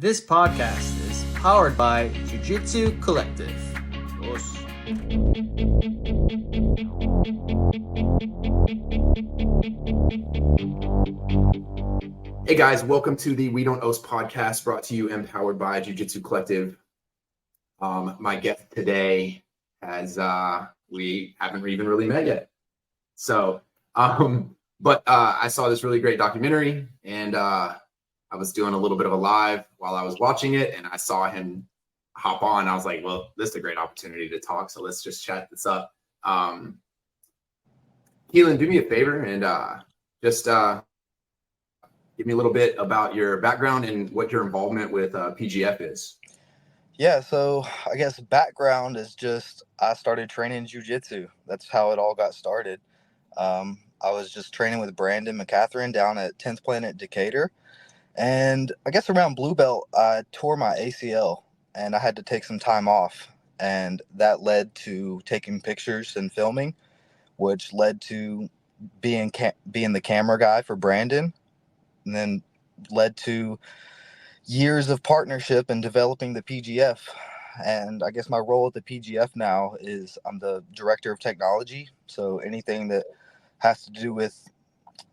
This podcast is powered by Jiu-Jitsu Collective. Os. Hey guys, welcome to the We Don't Oss Podcast, brought to you and powered by Jiu-Jitsu Collective. My guest today has we haven't even really met yet. So, but I saw this really great documentary, and I was doing a little bit of a live while I was watching it, and I saw him hop on. I was like, well, this is a great opportunity to talk, so let's just chat this up. Keelan, do me a favor and just give me a little bit about your background and what your involvement with PGF is. Yeah, so I guess background is just I started training jiu-jitsu. That's how it all got started. I was just training with Brandon McCatherine down at 10th Planet Decatur. And I guess around Blue Belt, I tore my ACL and I had to take some time off. And that led to taking pictures and filming, which led to being the camera guy for Brandon, and then led to years of partnership and developing the PGF. And I guess my role at the PGF now is I'm the director of technology. So anything that has to do with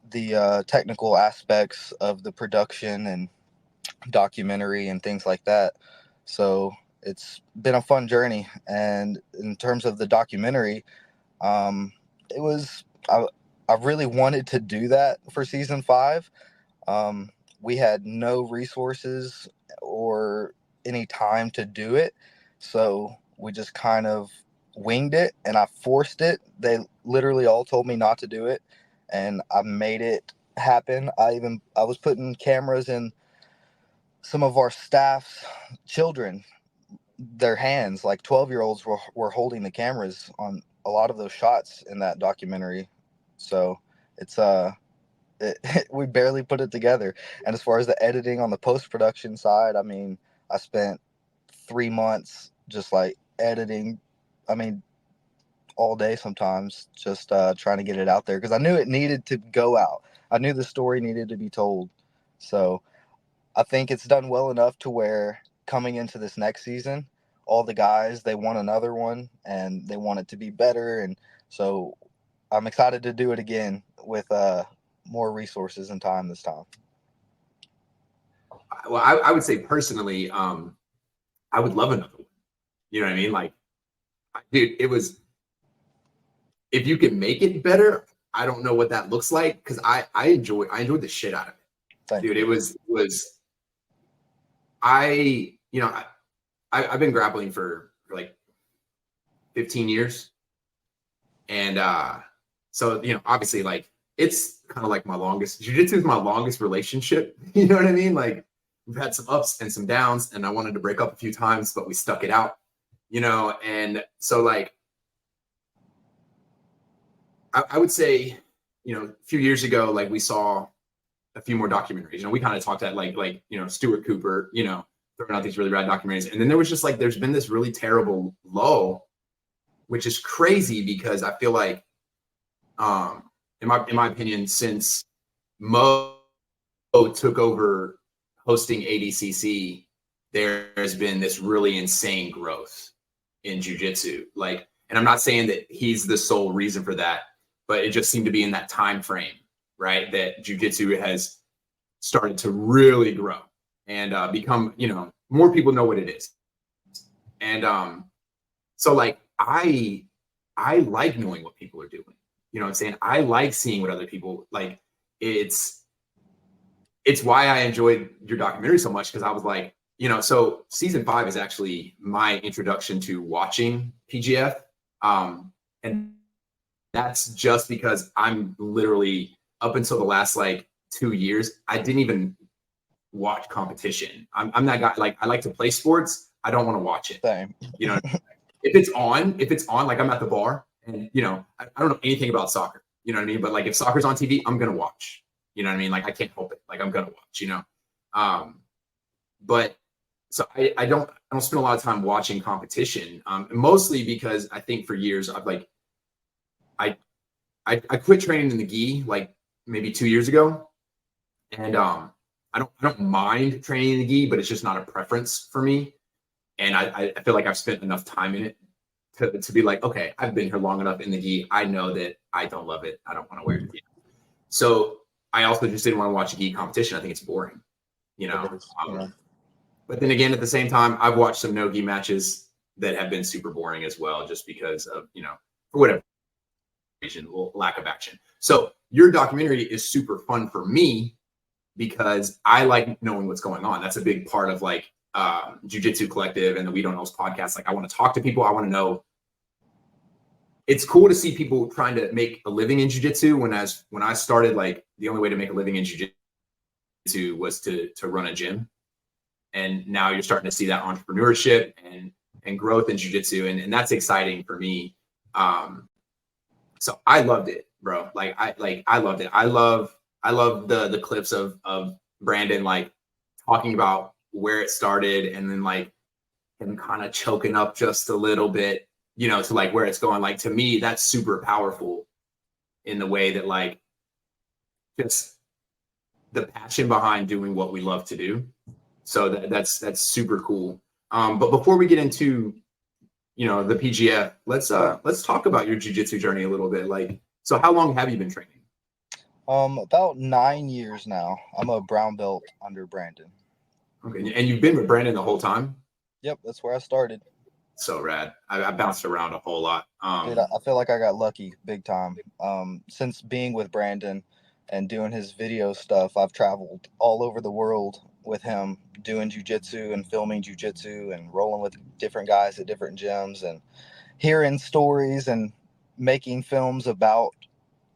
the technical aspects of the production and documentary and things like that. So it's been a fun journey. And in terms of the documentary, I really wanted to do that for season 5. We had no resources or any time to do it. So we just kind of winged it and I forced it. They literally all told me not to do it, and I made it happen. I was putting cameras in some of our staff's children, their hands, like 12-year-olds were holding the cameras on a lot of those shots in that documentary. So it's we barely put it together. And as far as the editing on the post-production side, I mean, I spent 3 months just like editing. I mean, all day sometimes, just trying to get it out there because I knew it needed to go out. I knew the story needed to be told. So I think it's done well enough to where coming into this next season, all the guys, they want another one and they want it to be better. And so I'm excited to do it again with more resources and time this time. Well, I would say personally, I would love another one. You know what I mean? Like, dude, it was, if you can make it better, I don't know what that looks like, because I enjoyed the shit out of it. Thank dude. you. It was I've been grappling for like 15 years. And so, obviously, like, it's kind of like my longest, jiu-jitsu is my longest relationship. You know what I mean? Like, we've had some ups and some downs, and I wanted to break up a few times, but we stuck it out, and so, like, I would say, a few years ago, like, we saw a few more documentaries. We kind of talked at like Stuart Cooper, throwing out these really rad documentaries. And then there was just like, there's been this really terrible lull, which is crazy because I feel like, in my opinion, since Mo took over hosting ADCC, there has been this really insane growth in jiu-jitsu. Like, and I'm not saying that he's the sole reason for that, but it just seemed to be in that time frame, right, that jiu-jitsu has started to really grow and become, more people know what it is. And so, like, I like knowing what people are doing. You know what I'm saying? I like seeing what other people like. It's why I enjoyed your documentary so much, because I was like, so season 5 is actually my introduction to watching PGF. And that's just because I'm literally, up until the last like 2 years, I didn't even watch competition. I'm that guy. Like, I like to play sports. I don't want to watch it. Same. If it's on, like, I'm at the bar and, I don't know anything about soccer, you know what I mean? But like, if soccer's on TV, I'm going to watch, you know what I mean? Like, I can't help it. Like, I'm going to watch, but so I don't spend a lot of time watching competition, mostly because I think for years I've like, I quit training in the gi like maybe 2 years ago. And don't mind training in the gi, but it's just not a preference for me. And I feel like I've spent enough time in it to be like, okay, I've been here long enough in the gi. I know that I don't love it. I don't want to wear it again. So I also just didn't want to watch a gi competition. I think it's boring, you know. But then again, at the same time, I've watched some no gi matches that have been super boring as well, just because of, you know, for whatever reason, lack of action. So your documentary is super fun for me because I like knowing what's going on. That's a big part of like Jiu-Jitsu Collective and the We Don't Oss Podcast. Like I want to talk to people. I want to know. It's cool to see people trying to make a living in Jiu-Jitsu. When I started, like the only way to make a living in Jiu-Jitsu was to run a gym. And now you're starting to see that entrepreneurship and growth in Jiu-Jitsu. And that's exciting for me. So I loved it, bro. I loved it. I love the clips of Brandon like talking about where it started and then like him kind of choking up just a little bit, you know, to like where it's going. Like to me, that's super powerful in the way that like just the passion behind doing what we love to do. So that's super cool. But before we get into, you know, the PGF, let's talk about your jiu-jitsu journey a little bit. Like, so how long have you been training? About 9 years now. I'm a brown belt under Brandon. Okay, and you've been with Brandon the whole time? Yep, that's where I started. So rad. I bounced around a whole lot. Dude, I feel like I got lucky big time. Since being with Brandon and doing his video stuff, I've traveled all over the world with him, doing jiu-jitsu and filming jiu-jitsu and rolling with different guys at different gyms and hearing stories and making films about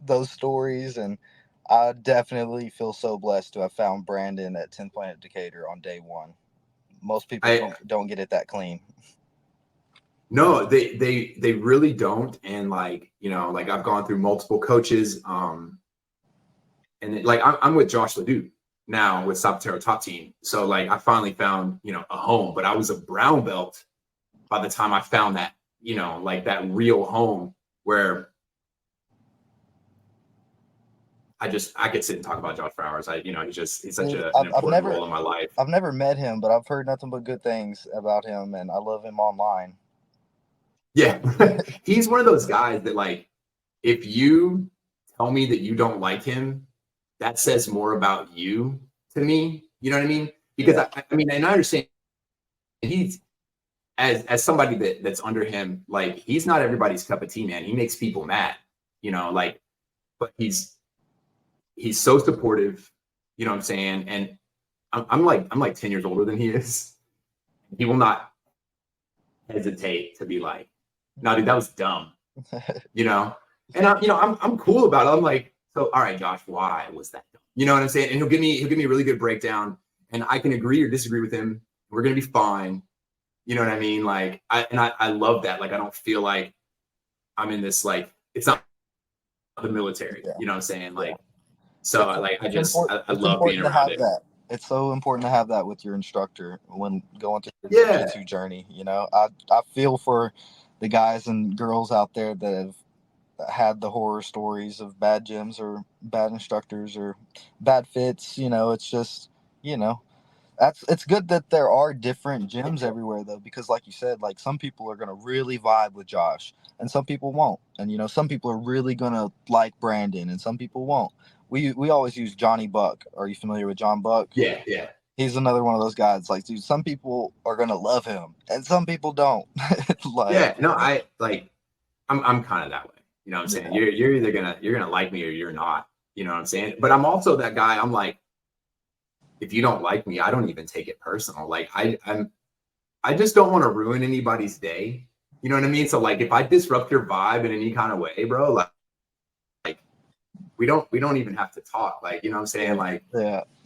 those stories. And I definitely feel so blessed to have found Brandon at 10th Planet Decatur on day one. Most people don't get it that clean. No, they really don't. And like, you know, like I've gone through multiple coaches. And like I'm with Josh Ledoux now with Sapatero Top Team. So like I finally found, you know, a home, but I was a brown belt by the time I found that, you know, like that real home where I could sit and talk about Josh for hours. He's such an important role in my life. I've never met him, but I've heard nothing but good things about him, and I love him online. Yeah, he's one of those guys that like, if you tell me that you don't like him, that says more about you to me. You know what I mean? Because I mean, and I understand he's as somebody that's under him, like he's not everybody's cup of tea, man. He makes people mad, you know, like, but he's so supportive, you know what I'm saying? And I'm like 10 years older than he is. He will not hesitate to be like, no, dude, that was dumb, you know? And I'm cool about it. I'm like, so, all right, Josh, why was that dumb? You know what I'm saying? And he'll give me a really good breakdown and I can agree or disagree with him. We're going to be fine. You know what I mean? Like, I love that. Like, I don't feel like I'm in this, like, it's not the military, you know what I'm saying? Like, so I love being around it. That. It's so important to have that with your instructor when going through your jiu-jitsu journey. You know, I feel for the guys and girls out there that have had the horror stories of bad gyms or bad instructors or bad fits. You know, it's just, you know, it's good that there are different gyms everywhere though, because like you said, like some people are going to really vibe with Josh and some people won't. And, you know, some people are really going to like Brandon and some people won't. We always use Johnny Buck. Are you familiar with John Buck? Yeah. He's another one of those guys. Like, dude, some people are gonna love him, and some people don't. Like, I'm kind of that way. You know what I'm saying? You're either gonna like me or you're not. You know what I'm saying? But I'm also that guy. I'm like, if you don't like me, I don't even take it personal. Like I just don't want to ruin anybody's day. You know what I mean? So like, if I disrupt your vibe in any kind of way, bro, like we don't even have to talk. Like, you know what I'm saying? Like,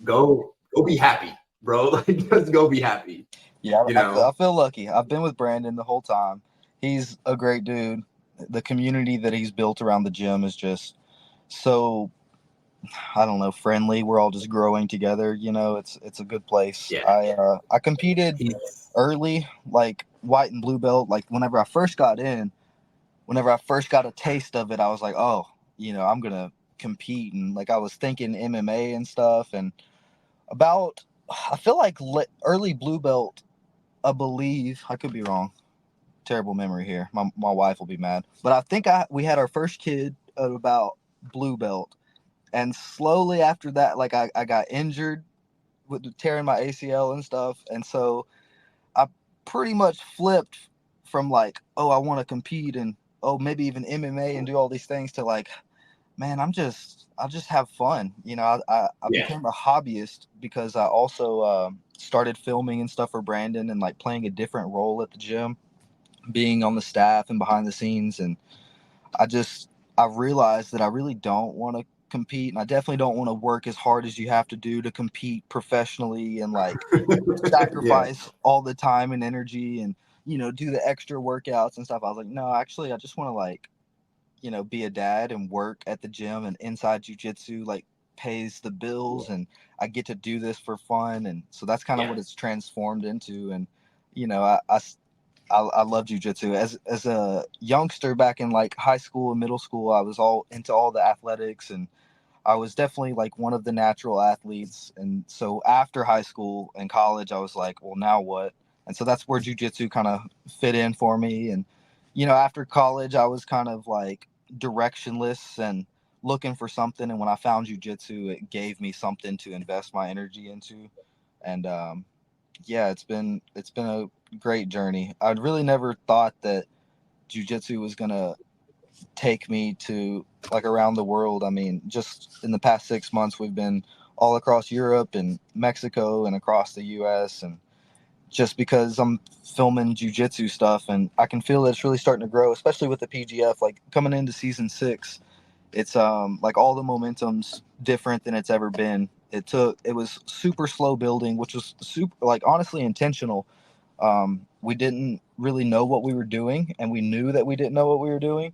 go be happy, bro. Like, just go be happy. Yeah, you know? I feel lucky. I've been with Brandon the whole time. He's a great dude. The community that he's built around the gym is just so, I don't know, friendly. We're all just growing together. You know, it's a good place. Yeah. I competed early, like white and blue belt. Like whenever I first got a taste of it, I was like, oh, you know, I'm gonna compete. And like I was thinking MMA and stuff. And About, I feel like early blue belt, I believe. I could be wrong. Terrible memory here. My wife will be mad. But I think we had our first kid at about blue belt. And slowly after that, like I got injured with tearing my ACL and stuff. And so I pretty much flipped from like, oh, I want to compete and oh, maybe even MMA and do all these things to like, man, I'll just have fun. You know, I Yeah. became a hobbyist because I also started filming and stuff for Brandon and like playing a different role at the gym, being on the staff and behind the scenes. And I just, I realized that I really don't want to compete. And I definitely don't want to work as hard as you have to do to compete professionally and like Yeah. sacrifice all the time and energy and, you know, do the extra workouts and stuff. I was like, no, actually, I just want to like, you know, be a dad and work at the gym, and inside jiu-jitsu like pays the bills and I get to do this for fun. And so that's kind of Yeah. what it's transformed into. And, you know, I love jiu-jitsu. As a youngster back in like high school and middle school, I was all into all the athletics and I was definitely like one of the natural athletes. And so after high school and college, I was like, well, now what? And so that's where jiu-jitsu kind of fit in for me. And, you know, after college, I was kind of like directionless and looking for something. And when I found jiu-jitsu, it gave me something to invest my energy into. And yeah, it's been a great journey. I'd really never thought that jiu-jitsu was gonna take me to like around the world. I mean, just in the past 6 months, we've been all across Europe and Mexico and across the U.S. And just because I'm filming jiu-jitsu stuff, and I can feel that it's really starting to grow, especially with the PGF. Like coming into season 6, it's like all the momentum's different than it's ever been. It was super slow building, which was super like honestly intentional. We didn't really know what we were doing, and we knew that we didn't know what we were doing,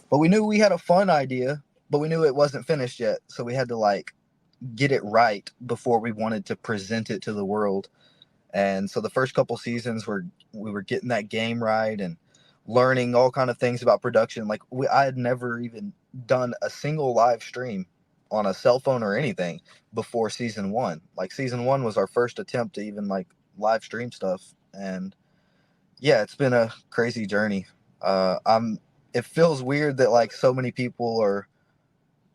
but we knew we had a fun idea, but we knew it wasn't finished yet. So we had to like get it right before we wanted to present it to the world. And so the first couple seasons we were getting that game right and learning all kind of things about production. Like I had never even done a single live stream on a cell phone or anything before season 1. Like season 1 was our first attempt to even like live stream stuff. And yeah, it's been a crazy journey. I'm It feels weird that like so many people are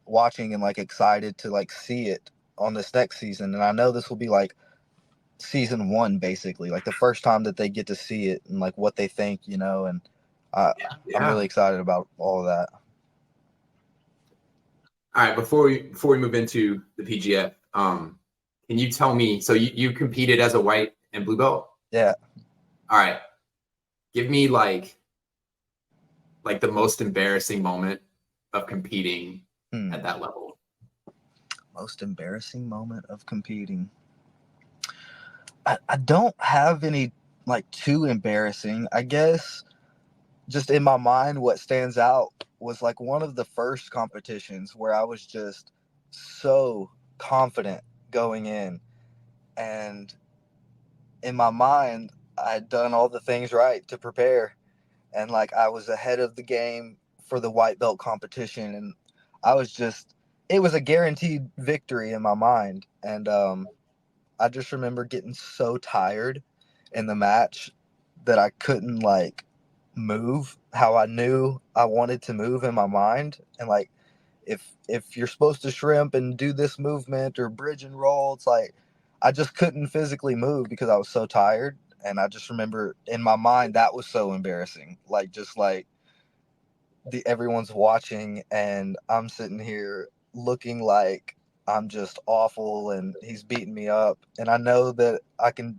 watching and like excited to like see it on this next season. And I know this will be like season 1 basically, like the first time that they get to see it and like what they think, you know. And I, I'm Yeah. really excited about all of that. All right. Before we move into the PGF, can you tell me? So you competed as a white and blue belt. Yeah. All right. Give me like the most embarrassing moment of competing at that level. Most embarrassing moment of competing. I don't have any like too embarrassing. I guess just in my mind, what stands out was like one of the first competitions where I was just so confident going in. And in my mind, I had done all the things right to prepare. And like I was ahead of the game for the white belt competition. And I was just, it was a guaranteed victory in my mind. And I just remember getting so tired in the match that I couldn't like move how I knew I wanted to move in my mind. And like if you're supposed to shrimp and do this movement or bridge and roll, it's like I just couldn't physically move because I was so tired. And I just remember in my mind that was so embarrassing. Like just like everyone's watching and I'm sitting here looking like I'm just awful and he's beating me up, and I know that I can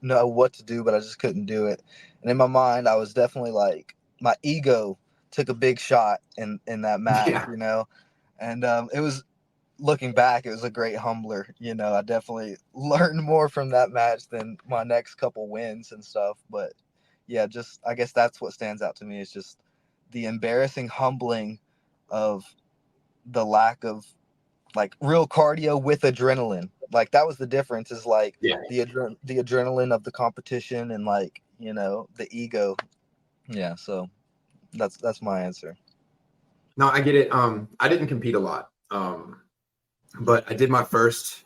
know what to do, but I just couldn't do it. And in my mind, I was definitely like my ego took a big shot in that match, Yeah. you know. And it was, looking back, it was a great humbler. You know, I definitely learned more from that match than my next couple wins and stuff. But yeah, just I guess that's what stands out to me is just the embarrassing humbling of the lack of like real cardio with adrenaline. Like that was the difference, is like Yeah. the adrenaline of the competition and like, you know, the ego. Yeah, so that's my answer. No, I get it. I didn't compete a lot. But I did my first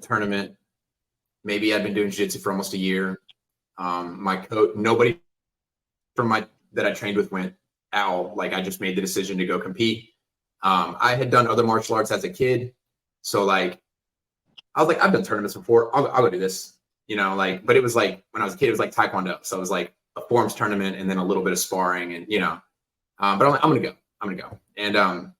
tournament. Maybe I'd been doing jiu-jitsu for almost a year. My coach, nobody that I trained with went at all. Like, I just made the decision to go compete. I had done other martial arts as a kid. So like, I was like, I've done tournaments before. I'll go do this, you know, like, but it was like, when I was a kid, it was like Taekwondo. So it was like a forms tournament and then a little bit of sparring and, you know, but I'm like, I'm going to go. And,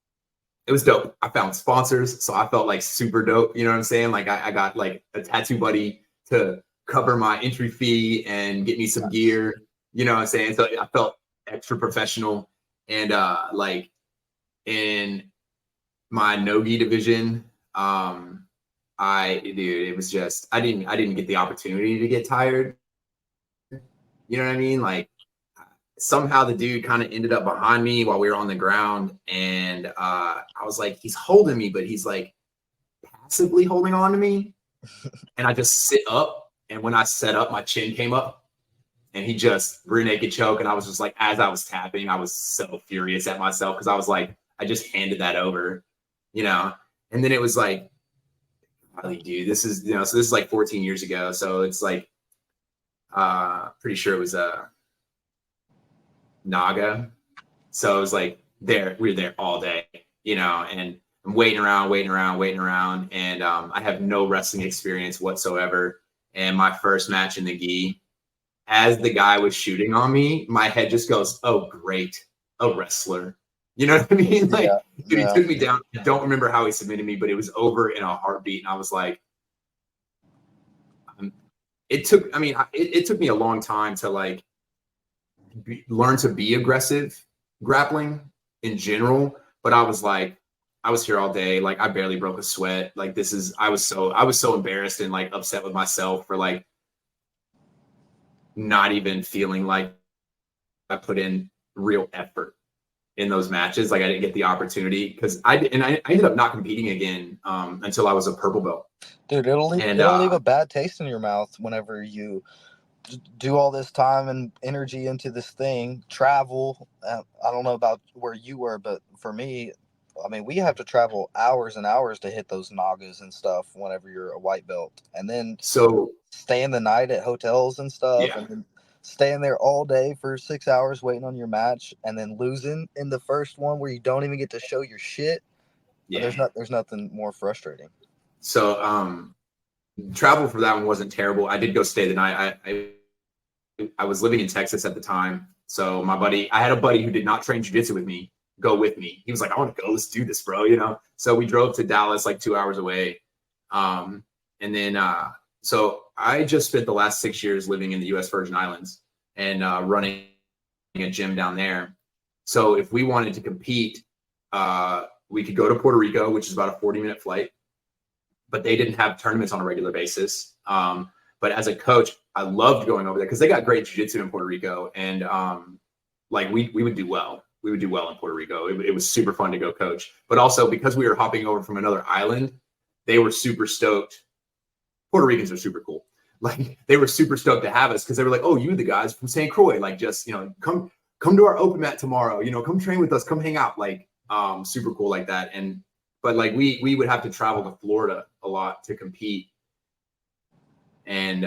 it was dope. I found sponsors. So I felt like super dope. You know what I'm saying? Like I got like a tattoo buddy to cover my entry fee and get me some gear. You know what I'm saying? So I felt extra professional. And like in my no-gi division, it was just, I didn't get the opportunity to get tired. You know what I mean? Like, somehow the dude kind of ended up behind me while we were on the ground. And I was like, he's holding me, but he's like passively holding on to me. And I just sit up. And when I sat up, my chin came up and he just rear naked choke. And I was just like, as I was tapping, I was so furious at myself because I was like, I just handed that over, you know? And then it was like, golly, dude, this is, you know, so this is like 14 years ago. So it's like, pretty sure it was Naga. So it was like we were there all day, you know, and I'm waiting around. And I have no wrestling experience whatsoever. And my first match in the gi, as the guy was shooting on me, my head just goes, oh, great. A wrestler. You know what I mean? Like, dude, he took me down. I don't remember how he submitted me, but it was over in a heartbeat. And I was like, it took me a long time to like, learn to be aggressive grappling in general, but I was here all day. Like, I barely broke a sweat. Like, I was so embarrassed and like upset with myself for like not even feeling like I put in real effort in those matches. Like, I didn't get the opportunity because I ended up not competing again until I was a purple belt. Dude, it'll leave a bad taste in your mouth whenever you do all this time and energy into this thing, travel. I don't know about where you were, but for me, I mean, we have to travel hours and hours to hit those nagas and stuff whenever you're a white belt. And then staying the night at hotels and stuff, and then staying there all day for 6 hours waiting on your match, and then losing in the first one where you don't even get to show your shit. Yeah. There's nothing more frustrating. So travel for that one wasn't terrible. I did go stay the night. I was living in Texas at the time. So I had a buddy who did not train jiu-jitsu with me, go with me. He was like, I want to go, let's do this, bro. You know? So we drove to Dallas, like 2 hours away. And then, so I just spent the last 6 years living in the US Virgin Islands and running a gym down there. So if we wanted to compete, we could go to Puerto Rico, which is about a 40-minute flight, but they didn't have tournaments on a regular basis. But as a coach, I loved going over there because they got great jiu-jitsu in Puerto Rico. And like we would do well. We would do well in Puerto Rico. It was super fun to go coach. But also because we were hopping over from another island, they were super stoked. Puerto Ricans are super cool. Like, they were super stoked to have us because they were like, oh, you the guys from St. Croix. Like, just, you know, come to our open mat tomorrow. You know, come train with us. Come hang out. Like, super cool like that. But like we would have to travel to Florida a lot to compete. And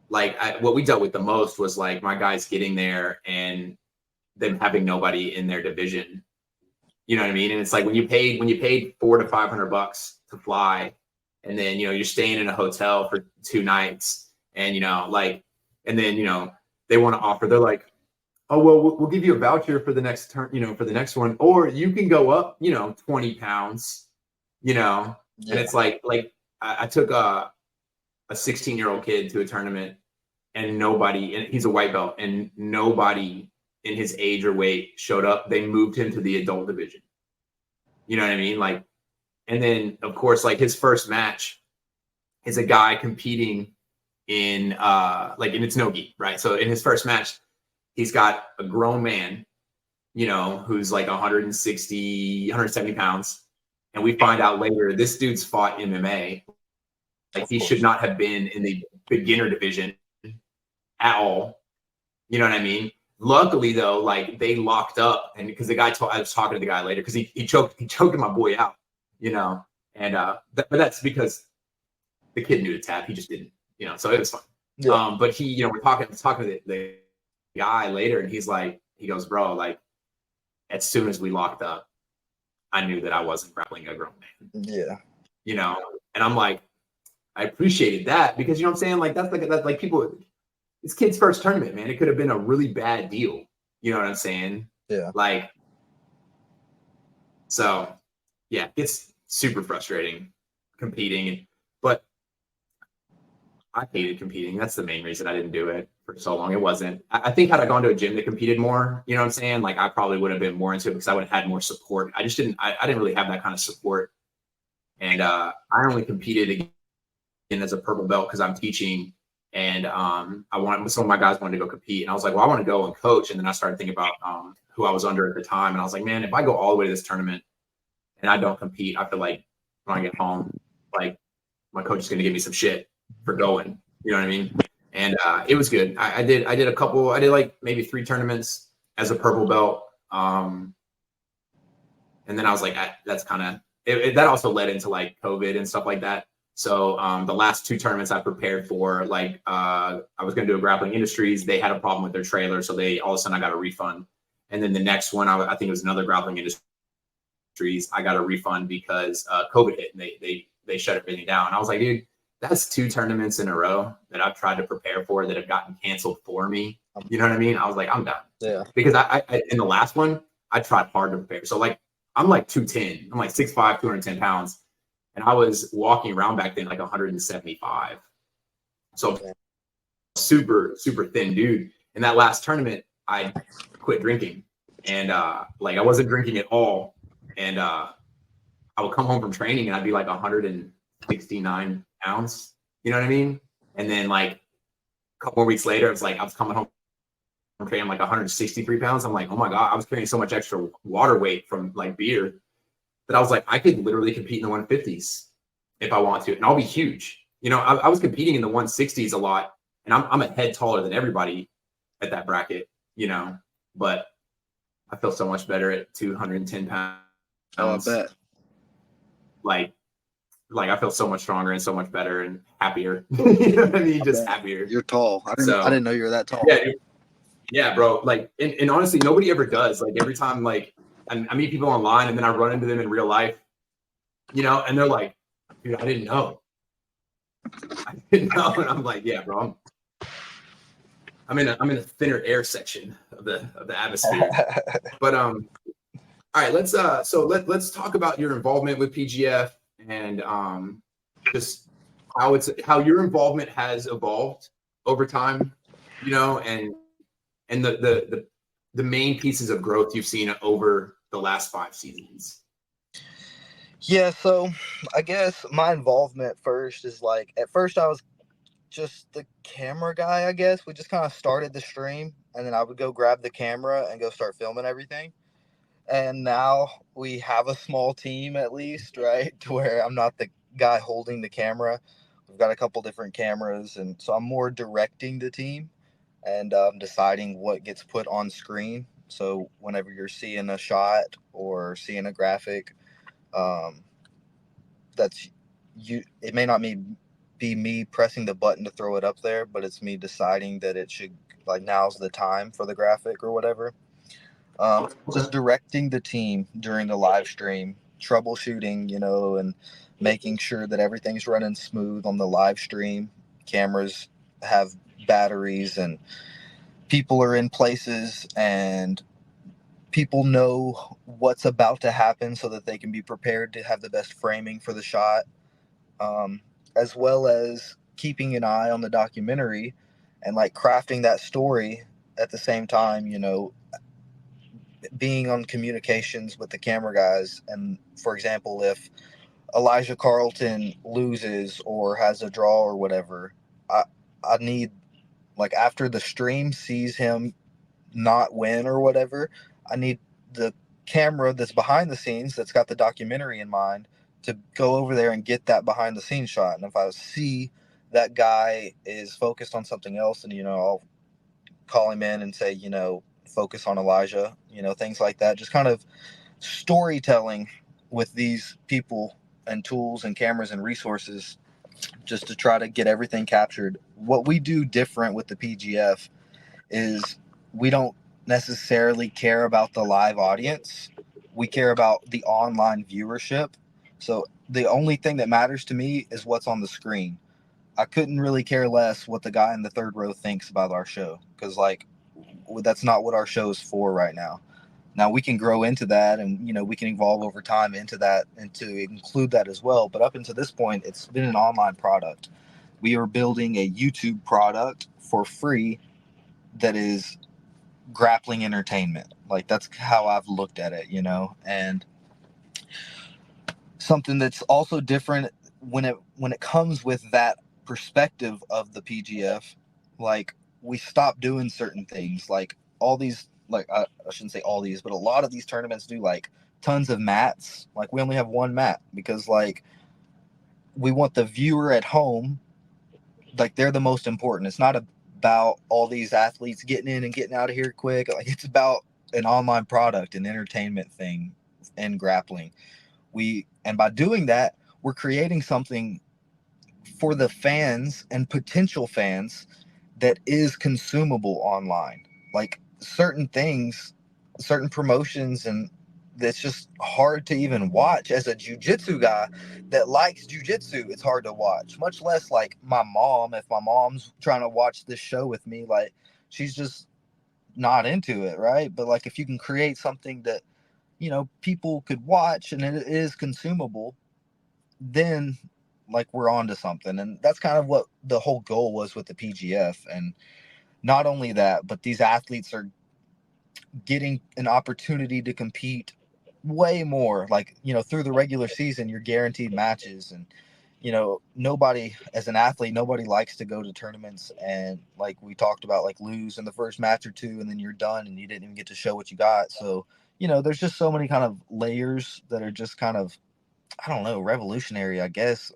what we dealt with the most was like my guys getting there and them having nobody in their division. You know what I mean? And it's like when you paid $400 to $500 to fly, and then, you know, you're staying in a hotel for 2 nights, and, you know, like, and then, you know, they want to offer, they're like, oh, well, we'll give you a voucher for the next turn, you know, for the next one, or you can go up, you know, 20 pounds, you know. And it's like I took a 16-year-old kid to a tournament, and he's a white belt, and nobody in his age or weight showed up. They moved him to the adult division. You know what I mean? Like, and then of course, like, his first match is a guy competing in it's no-gi, right? So in his first match, he's got a grown man, you know, who's like 160, 170 pounds. And we find out later, this dude's fought MMA. Like, he should not have been in the beginner division at all. You know what I mean? Luckily, though, like, they locked up, and because I was talking to the guy later because he choked my boy out, you know. And but that's because the kid knew to tap. He just didn't, so it was fun. Yeah. But he, we're talking to the guy later, and he goes, bro, like, as soon as we locked up, I knew that I wasn't grappling a grown man. Yeah. And I'm like, I appreciated that because, you know what I'm saying? Like, that's like people, this kid's first tournament, man. It could have been a really bad deal. You know what I'm saying? Yeah. Like, so yeah, it's super frustrating competing, but I hated competing. That's the main reason I didn't do it for so long. It wasn't, I think had I gone to a gym that competed more, you know what I'm saying? Like, I probably would have been more into it because I would have had more support. I just didn't, I didn't really have that kind of support. And I only competed again as a purple belt because I'm teaching, and some of my guys wanted to go compete, and I was like, well, I want to go and coach. And then I started thinking about who I was under at the time, and I was like, man, if I go all the way to this tournament and I don't compete, I feel like when I get home, like, my coach is going to give me some shit for going. You know what I mean? And it was good. I did like maybe 3 tournaments as a purple belt, and then I was like, that's kind of that also led into like COVID and stuff like that. So the last 2 tournaments I prepared for, like I was going to do a Grappling Industries. They had a problem with their trailer, so all of a sudden I got a refund. And then the next one, I think it was another Grappling Industries. I got a refund because COVID hit and they shut everything down. And I was like, dude, that's 2 tournaments in a row that I've tried to prepare for that have gotten canceled for me. You know what I mean? I was like, I'm done. Yeah. Because I in the last one, I tried hard to prepare. So like, I'm like 210. I'm like 6'5", 210 pounds. And I was walking around back then like 175. So super, super thin dude. In that last tournament, I quit drinking. And like, I wasn't drinking at all. And I would come home from training and I'd be like 169 pounds. You know what I mean? And then like a couple more weeks later, I was coming home from training like 163 pounds. I'm like, oh my God, I was carrying so much extra water weight from like beer that I was like, I could literally compete in the 150s if I want to, and I'll be huge. I was competing in the 160s a lot, and I'm a head taller than everybody at that bracket, but I feel so much better at 210 pounds. Oh, I bet. Like I feel so much stronger and so much better and happier. You know what I mean? Just happier. You're tall. I didn't know you were that tall. Yeah, bro. Like, and honestly, nobody ever does. Like, every time, like, I meet people online and then I run into them in real life, and they're like, dude, I didn't know. And I'm like, yeah, bro, I'm in a thinner air section of the atmosphere. But all right, let's talk about your involvement with PGF and just how your involvement has evolved over time, and the main pieces of growth you've seen over the last 5 seasons. Yeah, so I guess my involvement first is like, at first I was just the camera guy, I guess. We just kind of started the stream, and then I would go grab the camera and go start filming everything. And now we have a small team, at least, right? To where I'm not the guy holding the camera. We've got a couple different cameras, and so I'm more directing the team and deciding what gets put on screen. So whenever you're seeing a shot or seeing a graphic, that's you. It may not be me pressing the button to throw it up there, but it's me deciding that it should, like, now's the time for the graphic or whatever. Just directing the team during the live stream, troubleshooting, and making sure that everything's running smooth on the live stream. Cameras have batteries and people are in places and people know what's about to happen so that they can be prepared to have the best framing for the shot, as well as keeping an eye on the documentary and like crafting that story at the same time, being on communications with the camera guys. And for example, if Elijah Carlton loses or has a draw or whatever, I need, like, after the stream sees him not win or whatever, I need the camera that's behind the scenes that's got the documentary in mind to go over there and get that behind the scenes shot. And if I see that guy is focused on something else, and I'll call him in and say, focus on Elijah, things like that. Just kind of storytelling with these people and tools and cameras and resources just to try to get everything captured. What we do different with the PGF is we don't necessarily care about the live audience. We care about the online viewership. So the only thing that matters to me is what's on the screen. I couldn't really care less what the guy in the third row thinks about our show, because like that's not what our show is for right now. Now we can grow into that, and we can evolve over time into that and to include that as well. But up until this point, it's been an online product. We are building a YouTube product for free that is grappling entertainment. Like that's how I've looked at it, and something that's also different when it comes with that perspective of the PGF. Like we stopped doing certain things, like all these, like I shouldn't say all these, but a lot of these tournaments do like tons of mats. Like we only have one mat because like we want the viewer at home, like they're the most important. It's not about all these athletes getting in and getting out of here quick. Like it's about an online product, an entertainment thing, and grappling. And by doing that, we're creating something for the fans and potential fans that is consumable online. Like certain things, certain promotions, and that's just hard to even watch as a jiu-jitsu guy that likes jiu-jitsu. It's hard to watch, much less like my mom. If my mom's trying to watch this show with me, like she's just not into it, right? But like if you can create something that people could watch and it is consumable, then like we're on to something. And that's kind of what the whole goal was with the PGF. And not only that, but these athletes are getting an opportunity to compete way more. Like through the regular season you're guaranteed matches, and nobody, as an athlete, nobody likes to go to tournaments and, like we talked about, like lose in the first match or two and then you're done and you didn't even get to show what you got. So there's just so many kind of layers that are just kind of, I don't know, revolutionary, I guess.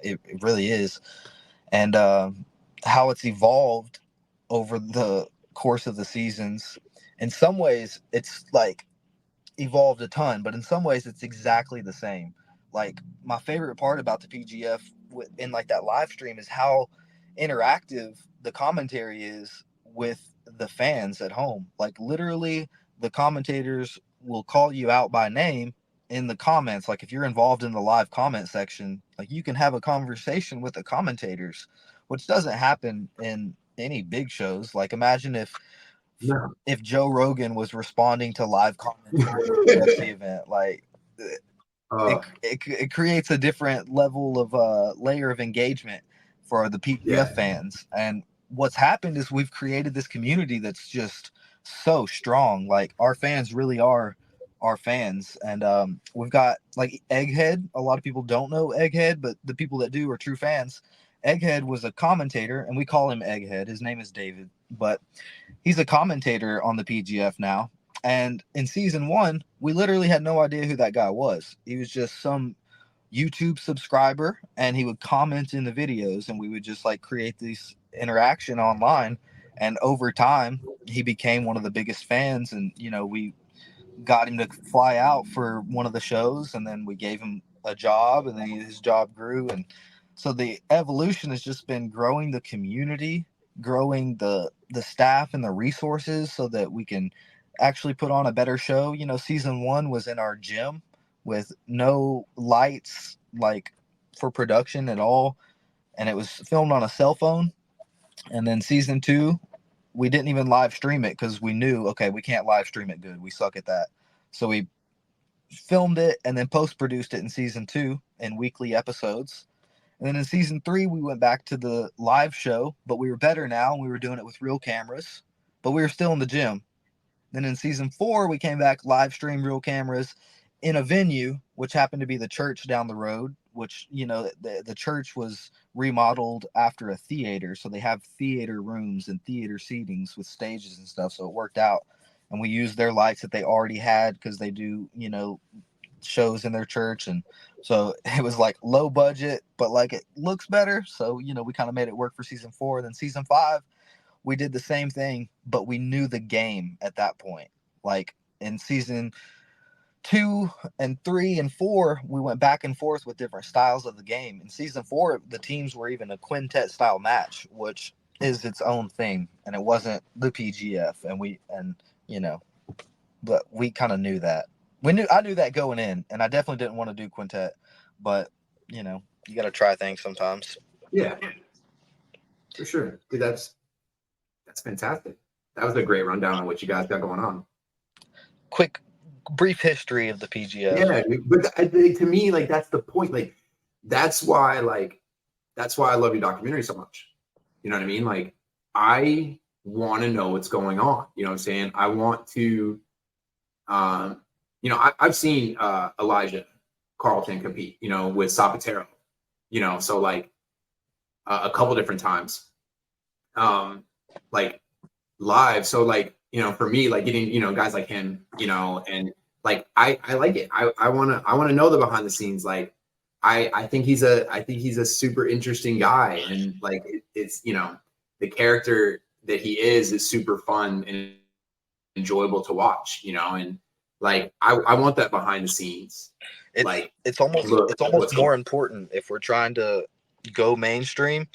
It really is. And how it's evolved over the course of the seasons. In some ways, it's like evolved a ton, but in some ways, it's exactly the same. Like my favorite part about the PGF in like that live stream is how interactive the commentary is with the fans at home. Like literally, the commentators will call you out by name in the comments. Like if you're involved in the live comment section, like you can have a conversation with the commentators, which doesn't happen in any big shows. Like imagine No. if Joe Rogan was responding to live comments during a UFC event. Like it creates a different level of layer of engagement for the PGF Yeah. fans. And what's happened is we've created this community that's just so strong. Like our fans really are our fans. And we've got like Egghead. A lot of people don't know Egghead, but the people that do are true fans. Egghead was a commentator, and we call him Egghead. His name is David, but he's a commentator on the PGF now. And in season 1, we literally had no idea who that guy was. He was just some YouTube subscriber, and he would comment in the videos, and we would just like create this interaction online. And over time, he became one of the biggest fans. And we got him to fly out for one of the shows, and then we gave him a job, and then his job grew. And so the evolution has just been growing the community, growing the staff and the resources so that we can actually put on a better show. Season 1 was in our gym with no lights, like for production at all, and it was filmed on a cell phone. And then season 2, we didn't even live stream it because we knew, okay, we can't live stream it good. We suck at that. So we filmed it and then post-produced it in season 2 in weekly episodes. And then in season 3, we went back to the live show, but we were better now, and we were doing it with real cameras, but we were still in the gym. Then in season 4, we came back, live stream, real cameras in a venue, which happened to be the church down the road, which, the church was remodeled after a theater. So they have theater rooms and theater seatings with stages and stuff. So it worked out. And we used their lights that they already had because they do, shows in their church. And so it was like low budget, but like it looks better. So, we kind of made it work for season 4. And then season 5, we did the same thing, but we knew the game at that point. Like in season 2 and 3 and 4, we went back and forth with different styles of the game. In season 4, the teams were even a quintet style match, which is its own thing, and it wasn't the PGF. But we kind of knew that. I knew that going in, and I definitely didn't want to do quintet. But you got to try things sometimes. Yeah, for sure, dude. That's fantastic. That was a great rundown on what you guys got going on. Quick, brief history of the PGF. Yeah, but to me, like, that's the point. Like, that's why I love your documentary so much. You know what I mean? Like, I want to know what's going on. You know what I'm saying? I want to, I've seen Elijah Carlton compete, with Zapatero, so like a couple different times, like live. So like, for me, like getting, guys like him, and like, I like it. I want to know the behind the scenes. Like, I think he's a super interesting guy. And like, it's, the character that he is super fun and enjoyable to watch, and like, I want that behind the scenes. It's almost more important if we're trying to go mainstream.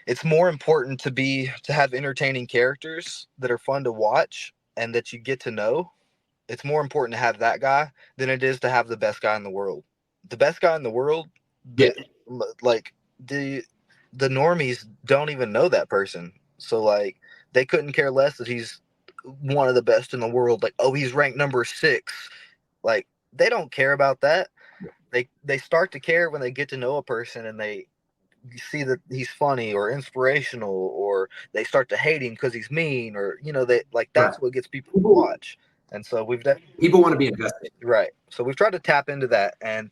It's more important to have entertaining characters that are fun to watch and that you get to know. It's more important to have that guy than it is to have the best guy in the world. The best guy in the world, like the normies don't even know that person. So like, they couldn't care less that he's one of the best in the world. Like, oh, he's ranked number 6. Like, they don't care about that. They start to care when they get to know a person and they see that he's funny or inspirational, or they start to hate him because he's mean, or they like, that's what gets people to watch. And so people want to be invested, right? So we've tried to tap into that, and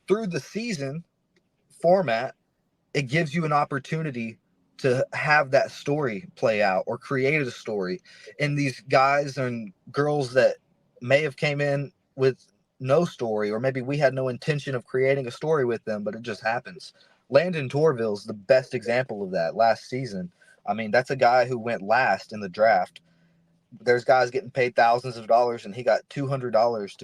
through the season format, it gives you an opportunity to have that story play out or create a story. And these guys and girls that may have came in with no story, or maybe we had no intention of creating a story with them, but it just happens. Landon Torville's the best example of that last season. I mean, that's a guy who went last in the draft. There's guys getting paid thousands of dollars, and he got $200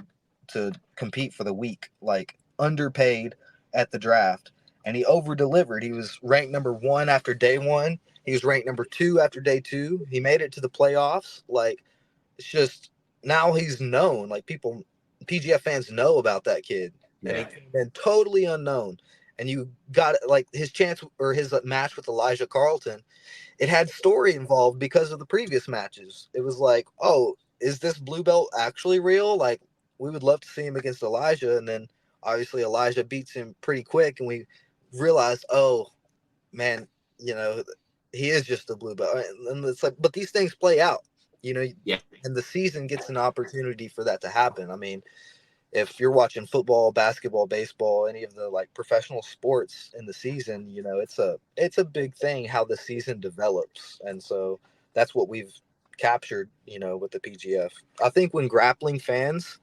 to compete for the week, like underpaid at the draft. And he over delivered. He was ranked number 1 after day 1. He was ranked number 2 after day 2. He made it to the playoffs. Like, it's just, now he's known. Like, PGF fans know about that kid. Yeah. And he's been totally unknown. And you got, like, his chance or his match with Elijah Carlton, it had story involved because of the previous matches. It was like, oh, is this blue belt actually real? Like, we would love to see him against Elijah. And then obviously Elijah beats him pretty quick, and we realized, oh man, he is just a blue belt. And it's like, but these things play out, Yeah. and the season gets an opportunity for that to happen. I mean, if you're watching football, basketball, baseball, any of the like professional sports in the season, it's a big thing how the season develops. And so that's what we've captured, with the PGF. I think when grappling fans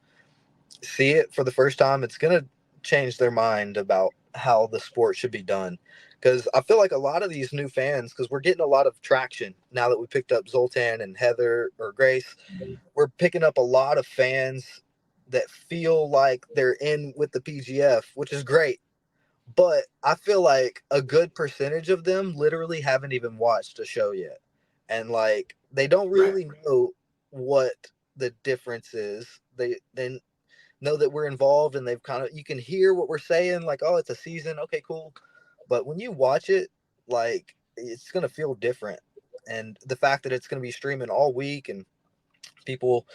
see it for the first time, it's going to change their mind about how the sport should be done. Because I feel like a lot of these new fans, because we're getting a lot of traction now that we picked up Zoltan and Heather or Grace, we're picking up a lot of fans that feel like they're in with the PGF, which is great. But I feel like a good percentage of them literally haven't even watched a show yet. And like, they don't really know what the difference is. They know that we're involved, and you can hear what we're saying, like, oh, it's a season, okay, cool. But when you watch it, like, it's going to feel different. And the fact that it's going to be streaming all week, and people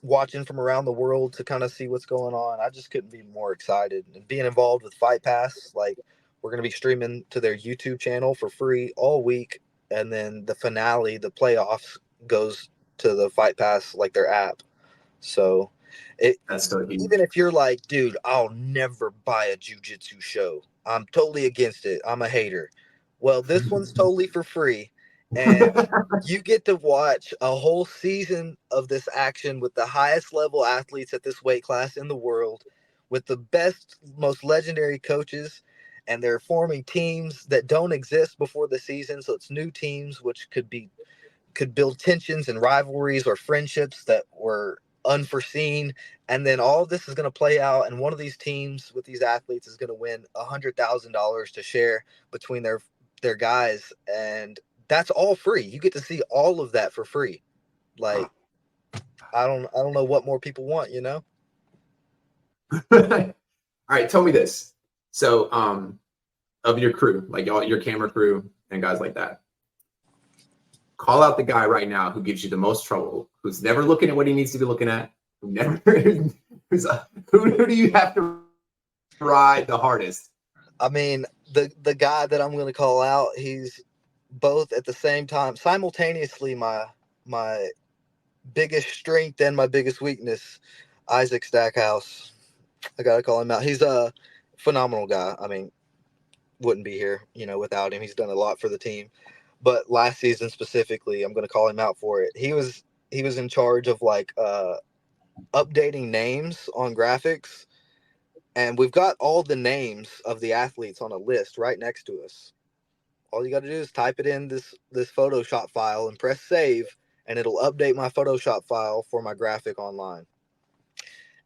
watching from around the world to kind of see what's going on, I just couldn't be more excited. And being involved with Fight Pass, like, we're going to be streaming to their YouTube channel for free all week, and then the finale, the playoffs, goes to the Fight Pass, like, their app. So That's so huge. even if you're like, dude, I'll never buy a jiu-jitsu show, I'm totally against it, I'm a hater, well, this one's totally for free, and you get to watch a whole season of this action with the highest level athletes at this weight class in the world, with the best, most legendary coaches, and they're forming teams that don't exist before the season. So it's new teams, which could build tensions and rivalries or friendships that were unforeseen, and then all of this is going to play out, and one of these teams with these athletes is going to win $100,000 to share between their guys, and that's all free. You get to see all of that for free. Like, I don't know what more people want, you know? All right, tell me this. So, of your crew, like your camera crew and guys like that, call out the guy right now who gives you the most trouble, who's never looking at what he needs to be looking at, who do you have to ride the hardest? I mean, the guy that I'm going to call out, he's both at the same time, simultaneously my biggest strength and my biggest weakness, Isaac Stackhouse. I got to call him out. He's a phenomenal guy. I mean, wouldn't be here, without him. He's done a lot for the team. But last season specifically, I'm going to call him out for it. He was in charge of like updating names on graphics, and we've got all the names of the athletes on a list right next to us. All you got to do is type it in this Photoshop file and press save, and it'll update my Photoshop file for my graphic online.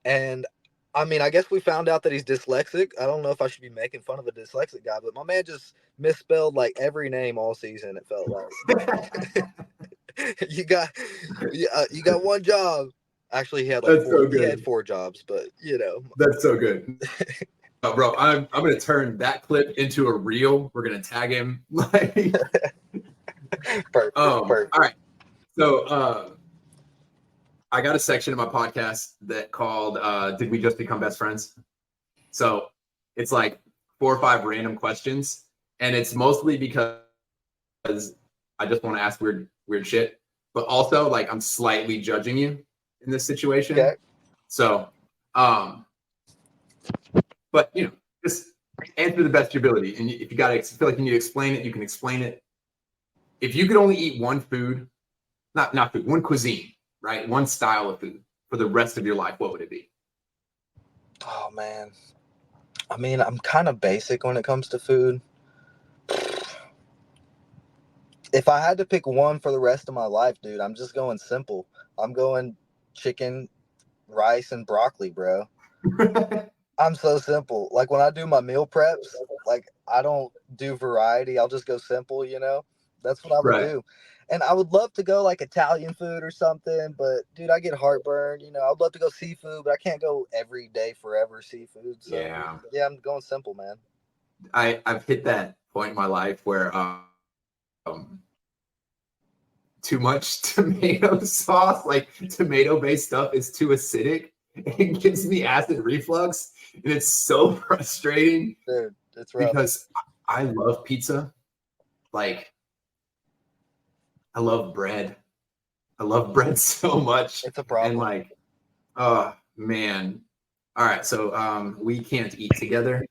And I mean, I guess we found out that he's dyslexic. I don't know if I should be making fun of a dyslexic guy, but my man just misspelled like every name all season. It felt like you got one job. Actually, he had like he had 4 jobs, but That's so good. Bro, I'm gonna turn that clip into a reel. We're gonna tag him. Like, perfect. All right. So I got a section of my podcast that called Did We Just Become Best Friends? So it's like 4 or 5 random questions, and it's mostly because I just want to ask weird shit, but also like I'm slightly judging you in this situation. Okay. So but just answer the best of your ability. And if you feel like you need to explain it, you can explain it. If you could only eat one food, not food, one cuisine, right? One style of food for the rest of your life, what would it be? Oh man. I mean, I'm kind of basic when it comes to food. If I had to pick one for the rest of my life, dude, I'm just going simple. I'm going chicken, rice, and broccoli, bro. I'm so simple. Like when I do my meal preps, like I don't do variety. I'll just go simple, That's what I would do. And I would love to go like Italian food or something, but dude, I get heartburn. I'd love to go seafood, but I can't go every day forever seafood. So yeah, I'm going simple, man. I've hit that point in my life where too much tomato sauce, like tomato-based stuff, is too acidic. It gives me acid reflux, and it's so frustrating. Dude, it's rough. Because I love pizza. Like, I love bread. I love bread so much. It's a problem. And like, oh man. All right, so we can't eat together.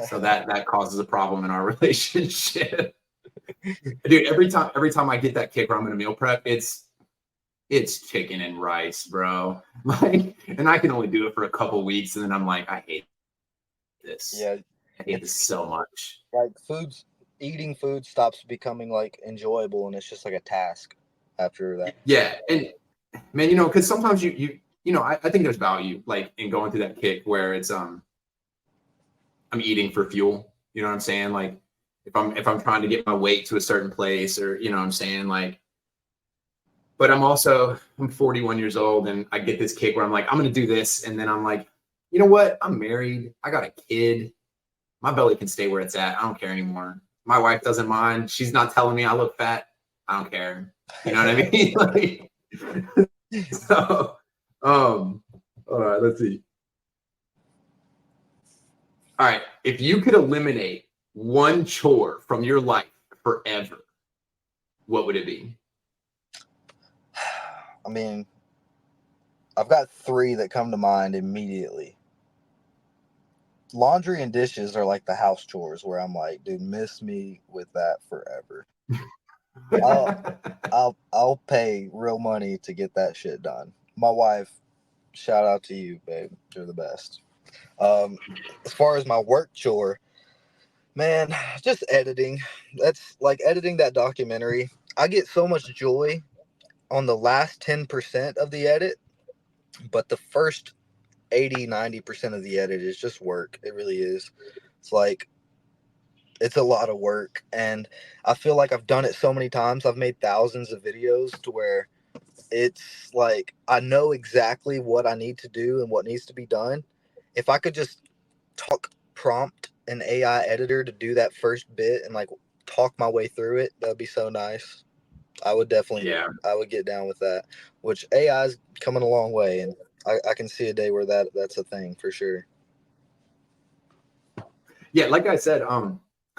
So that causes a problem in our relationship. Dude, every time I get that kick where I'm in a meal prep, it's chicken and rice, bro. Like, and I can only do it for a couple weeks, and then I'm like, I hate this. Yeah, I hate this so much. Like eating food stops becoming like enjoyable, and it's just like a task after that. Yeah, and man, because sometimes I think there's value like in going through that kick where it's I'm eating for fuel. You know what I'm saying? Like if I'm trying to get my weight to a certain place, or you know what I'm saying, like. But I'm 41 years old, and I get this kick where I'm like, I'm going to do this. And then I'm like, you know what? I'm married. I got a kid. My belly can stay where it's at. I don't care anymore. My wife doesn't mind. She's not telling me I look fat. I don't care. You know what I mean? Like, so, all right, let's see. All right. If you could eliminate one chore from your life forever, what would it be? I mean, I've got 3 that come to mind immediately. Laundry and dishes are like the house chores where I'm like, dude, miss me with that forever. I'll pay real money to get that shit done. My wife, shout out to you, babe. You're the best. As far as my work chore, man, just editing. That's like editing that documentary. I get so much joy on the last 10% of the edit, But the first 80-90% of the edit is just work. It really is. It's like, it's a lot of work, and I feel like I've done it so many times. I've made thousands of videos to where it's like I know exactly what I need to do and what needs to be done. If I could just prompt an AI editor to do that first bit and like talk my way through it, that'd be so nice. I would definitely, Yeah. I would get down with that. Which AI is coming a long way, and I can see a day where that's a thing for sure. Yeah, like I said,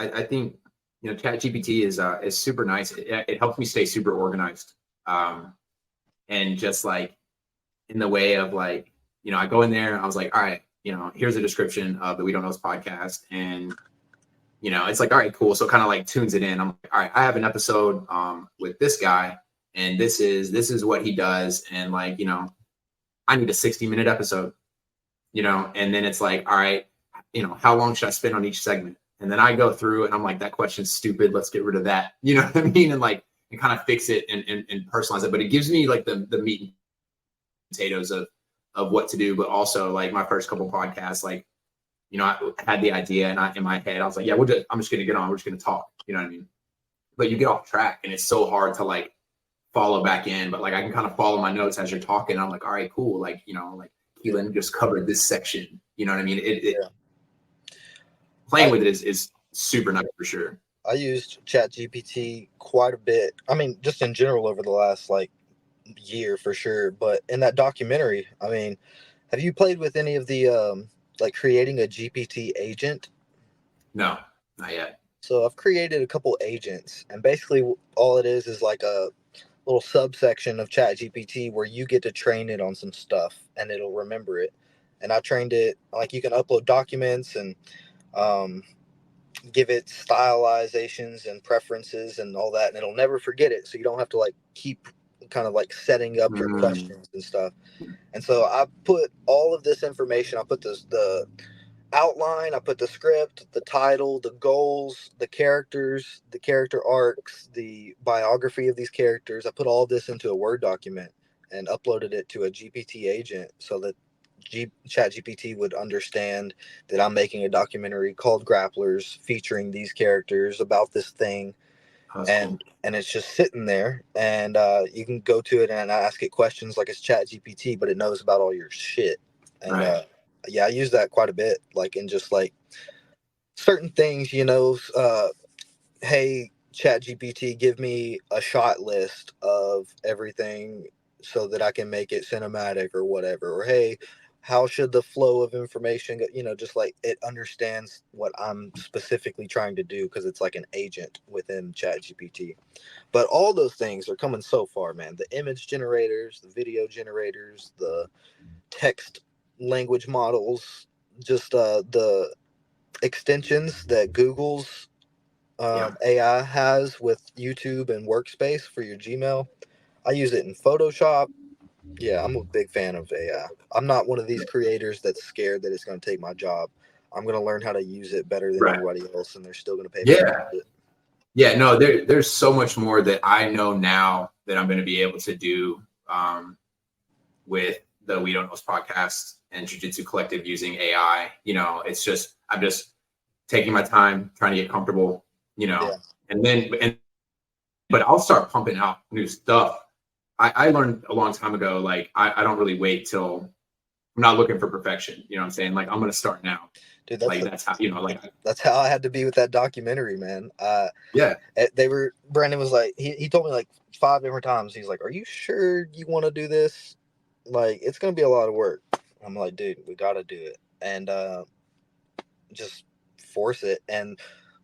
I think ChatGPT is super nice. It helps me stay super organized, and just like in the way of like I go in there. I was like, all right, here's a description of the We Don't Oss podcast, and it's like, all right, cool. So it kind of like tunes it in. I'm like, all right, I have an episode with this guy, and this is what he does, and like I need a 60-minute episode, and then it's like, all right, how long should I spend on each segment? And then I go through and I'm like, that question's stupid. Let's get rid of that. You know what I mean? And like, and kind of fix it and personalize it. But it gives me like the meat and potatoes of what to do. But also like my first couple podcasts, like, I had the idea and in my head, I was like, yeah, I'm just going to get on. We're just going to talk. You know what I mean? But you get off track and it's so hard to like follow back in. But like, I can kind of follow my notes as you're talking. I'm like, all right, cool. Like, like Keelan just covered this section. You know what I mean? Yeah. Playing with it is super nice for sure. I used ChatGPT quite a bit. I mean, just in general over the last like year for sure. But in that documentary, I mean, have you played with any of the like creating a GPT agent? No, not yet. So I've created a couple agents, and basically all it is like a little subsection of ChatGPT where you get to train it on some stuff, and it'll remember it. And I trained it like you can upload documents and um, give it stylizations and preferences and all that, and it'll never forget it. So you don't have to like keep kind of like setting up your questions and stuff. And so I put all of this information. I put the outline, I put the script, the title, the goals, the characters, the character arcs, the biography of these characters. I put all this into a Word document and uploaded it to a GPT agent so that ChatGPT would understand that I'm making a documentary called Grapplers featuring these characters about this thing. Cool. And it's just sitting there, and you can go to it and ask it questions like it's ChatGPT, but it knows about all your shit. And Right. yeah, I use that quite a bit, like in just like certain things, hey, ChatGPT, give me a shot list of everything so that I can make it cinematic or whatever. Or hey, how should the flow of information go? Just like it understands what I'm specifically trying to do because it's like an agent within ChatGPT. But all those things are coming so far, man. The image generators, the video generators, the text language models, just the extensions that Google's Yeah. AI has with YouTube and Workspace for your Gmail. I use it in Photoshop. Yeah, I'm a big fan of AI. I'm not one of these creators that's scared that it's going to take my job. I'm going to learn how to use it better than Right. anybody else, and they're still going to pay me. Yeah. Yeah. No, there's so much more that I know now that I'm going to be able to do with the We Don't Oss podcast and Jiu-Jitsu Collective using AI. It's just I'm just taking my time, trying to get comfortable, Yeah. but I'll start pumping out new stuff. I learned a long time ago, like I don't really wait till I'm not looking for perfection. You know what I'm saying? Like I'm going to start now. Dude, That's how, that's how I had to be with that documentary, man. Yeah. Brandon was like, he told me like 5 different times. He's like, are you sure you want to do this? Like, it's going to be a lot of work. I'm like, dude, we got to do it. And just force it and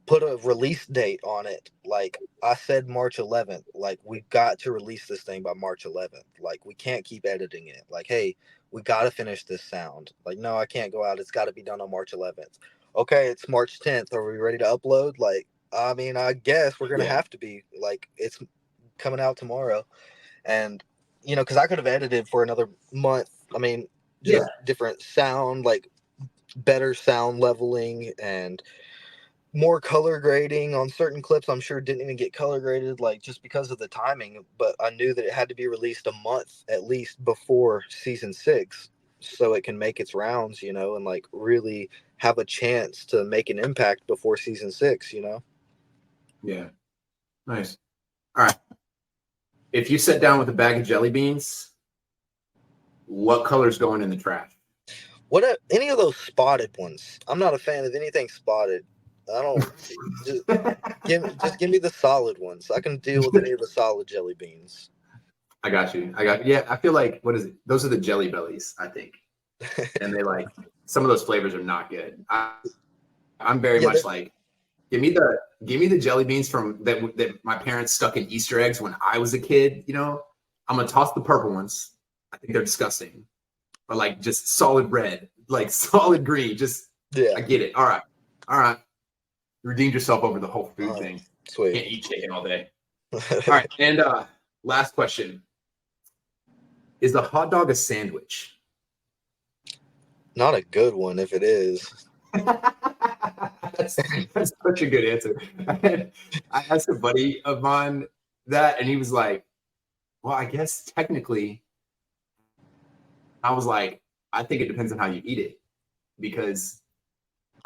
put a release date on it. Like I said, March 11th. Like we got to release this thing by March 11th. Like we can't keep editing it. Like, hey, we got to finish this sound. Like, no, I can't go out. It's got to be done on March 11th. Okay, it's March 10th. Are we ready to upload? Like, I mean, I guess we're gonna have to be. Like, it's coming out tomorrow, and because I could have edited for another month. I mean, just different sound, like better sound leveling and more color grading on certain clips. I'm sure didn't even get color graded, like just because of the timing, but I knew that it had to be released a month at least before season 6 so it can make its rounds, and like really have a chance to make an impact before season 6. Yeah. Nice. All right. If you sat down with a bag of jelly beans, what color's going in the trash? Any of those spotted ones? I'm not a fan of anything spotted. I don't just give me the solid ones. I can deal with any of the solid jelly beans. I got you. Yeah, I feel like, what is it? Those are the jelly bellies, I think. And they like, some of those flavors are not good. I'm very much like, give me the jelly beans from that my parents stuck in Easter eggs when I was a kid, I'm gonna toss the purple ones. I think they're disgusting. But like just solid red, like solid green. Just I get it. All right. You redeemed yourself over the whole food thing. Sweet. Can't eat chicken all day. All right. And last question. Is the hot dog a sandwich? Not a good one if it is. That's such a good answer. I asked a buddy of mine that, and he was like, well, I guess technically, I was like, I think it depends on how you eat it, because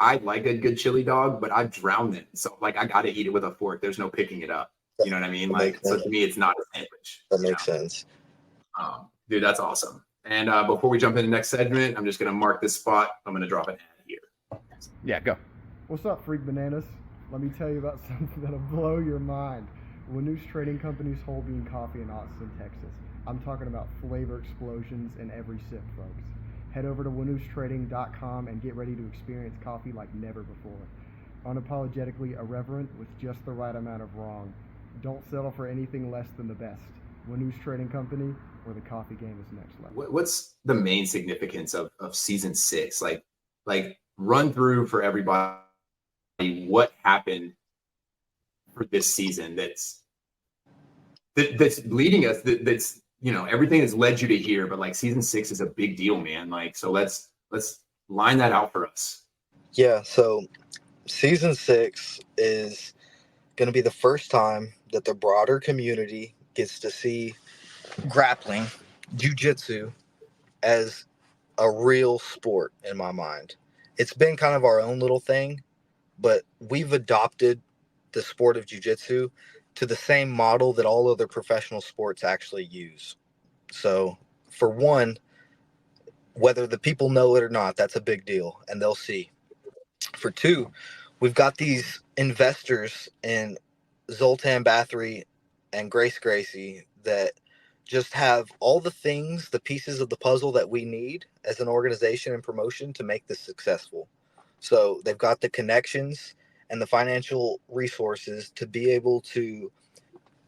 I like a good chili dog, but I drown it. So like, I got to eat it with a fork. There's no picking it up. You know what I mean? Like, so to me, it's not a sandwich. That makes sense. Dude, that's awesome. And before we jump into the next segment, I'm just going to mark this spot. I'm going to drop an ad here. Yeah, go. What's up, Freak Bananas? Let me tell you about something that'll blow your mind. Winnoosh Trading Company's whole bean coffee in Austin, Texas. I'm talking about flavor explosions in every sip, folks. Head over to winnooshTrading.com and get ready to experience coffee like never before. Unapologetically irreverent with just the right amount of wrong. Don't settle for anything less than the best. Winnoosh Trading Company, where the coffee game is next level. What's the main significance of season 6? Like run through for everybody what happened for this season that's leading us, that's everything has led you to here, but like season 6 is a big deal, man. Like, so let's line that out for us. Yeah, so season 6 is going to be the first time that the broader community gets to see grappling, jiu-jitsu, as a real sport in my mind. It's been kind of our own little thing, but we've adopted the sport of jiu-jitsu to the same model that all other professional sports actually use. So for one, whether the people know it or not, that's a big deal, and they'll see. For two, we've got these investors in Zoltan Bathory and Grace Gracie that just have all the things, the pieces of the puzzle that we need as an organization and promotion to make this successful. So they've got the connections and the financial resources to be able to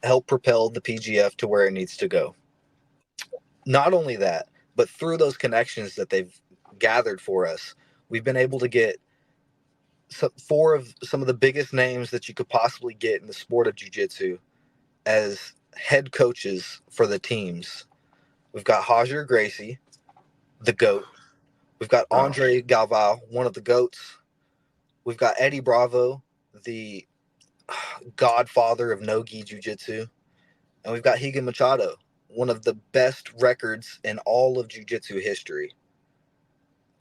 help propel the PGF to where it needs to go. Not only that, but through those connections that they've gathered for us, we've been able to get 4 of some of the biggest names that you could possibly get in the sport of jiu-jitsu as head coaches for the teams. We've got Roger Gracie, the GOAT. We've got Andre Galvao, one of the GOATs. We've got Eddie Bravo, the godfather of no-gi jiu-jitsu. And we've got Higa Machado, one of the best records in all of jiu-jitsu history.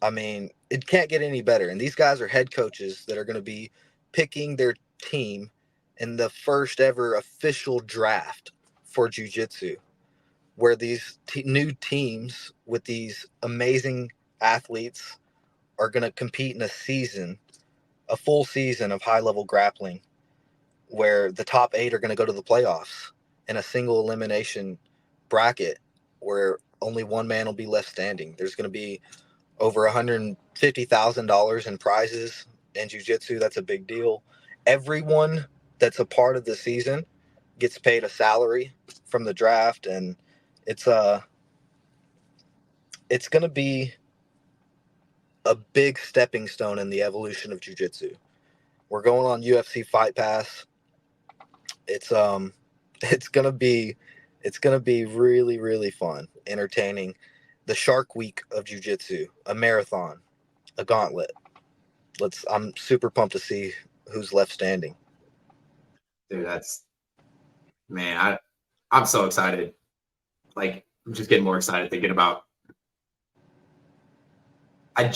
I mean, it can't get any better. And these guys are head coaches that are going to be picking their team in the first ever official draft for jiu-jitsu, where these new teams with these amazing athletes are going to compete in a full season of high-level grappling, where the top 8 are going to go to the playoffs in a single elimination bracket where only one man will be left standing. There's going to be over $150,000 in prizes in jiu-jitsu. That's a big deal. Everyone that's a part of the season gets paid a salary from the draft, and it's going to be a big stepping stone in the evolution of jiu-jitsu. We're going on UFC Fight Pass. It's going to be really, really fun, entertaining. The Shark Week of jiu-jitsu, a marathon, a gauntlet. I'm super pumped to see who's left standing. Dude, I'm so excited. Like, I'm just getting more excited thinking about. I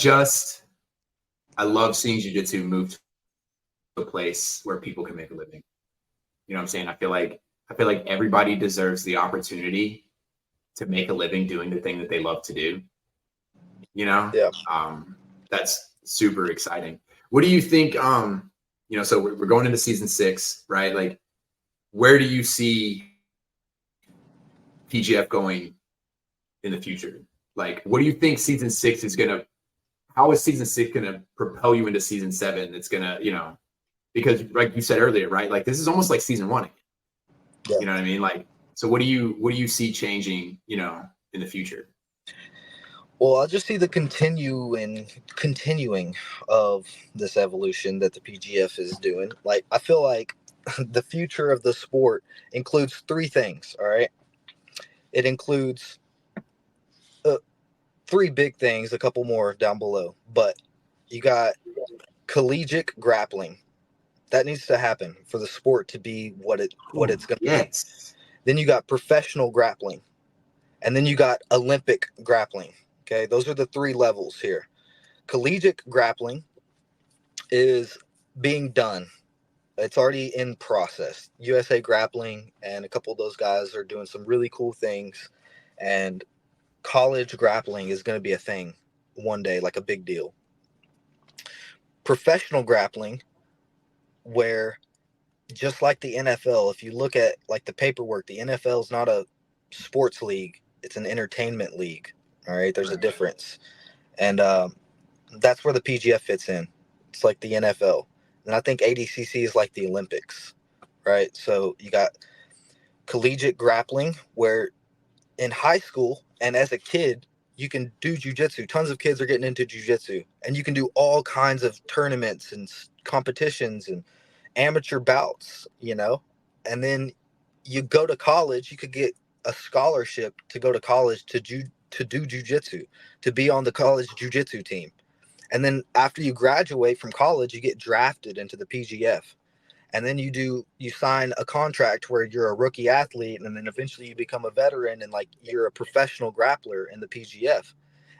love seeing jiu-jitsu move to a place where people can make a living. You know what I'm saying? I feel like everybody deserves the opportunity to make a living doing the thing that they love to do. You know? Yeah. That's super exciting. What do you think? So we're going into season 6, right? Like, where do you see PGF going in the future? Like, what do you think season 6 is how is season 6 gonna propel you into season 7? It's gonna, because like you said earlier, right? Like, this is almost like season 1 again. Yeah. You know what I mean? Like, so what do you see changing, in the future? Well, I just see the continuing of this evolution that the PGF is doing. Like, I feel like the future of the sport includes 3 things. All right. It includes 3 big things, a couple more down below, but you got collegiate grappling. That needs to happen for the sport to be what it's going to be. Then you got professional grappling, and then you got Olympic grappling. Okay, those are the 3 levels here. Collegiate grappling is being done. It's already in process. USA Grappling and a couple of those guys are doing some really cool things, and college grappling is going to be a thing one day, like a big deal. Professional grappling, where just like the NFL, if you look at like the paperwork, the NFL is not a sports league, it's an entertainment league. All right, there's a difference. And that's where the PGF fits in. It's like the NFL. And I think ADCC is like the Olympics, right? So you got collegiate grappling, where in high school and as a kid, you can do jiu-jitsu. Tons of kids are getting into jiu-jitsu, and you can do all kinds of tournaments and competitions and amateur bouts, and then you go to college, you could get a scholarship to go to college to do jiu-jitsu, to be on the college jiu-jitsu team. And then after you graduate from college, you get drafted into the PGF. And then you sign a contract where you're a rookie athlete, and then eventually you become a veteran and like you're a professional grappler in the PGF.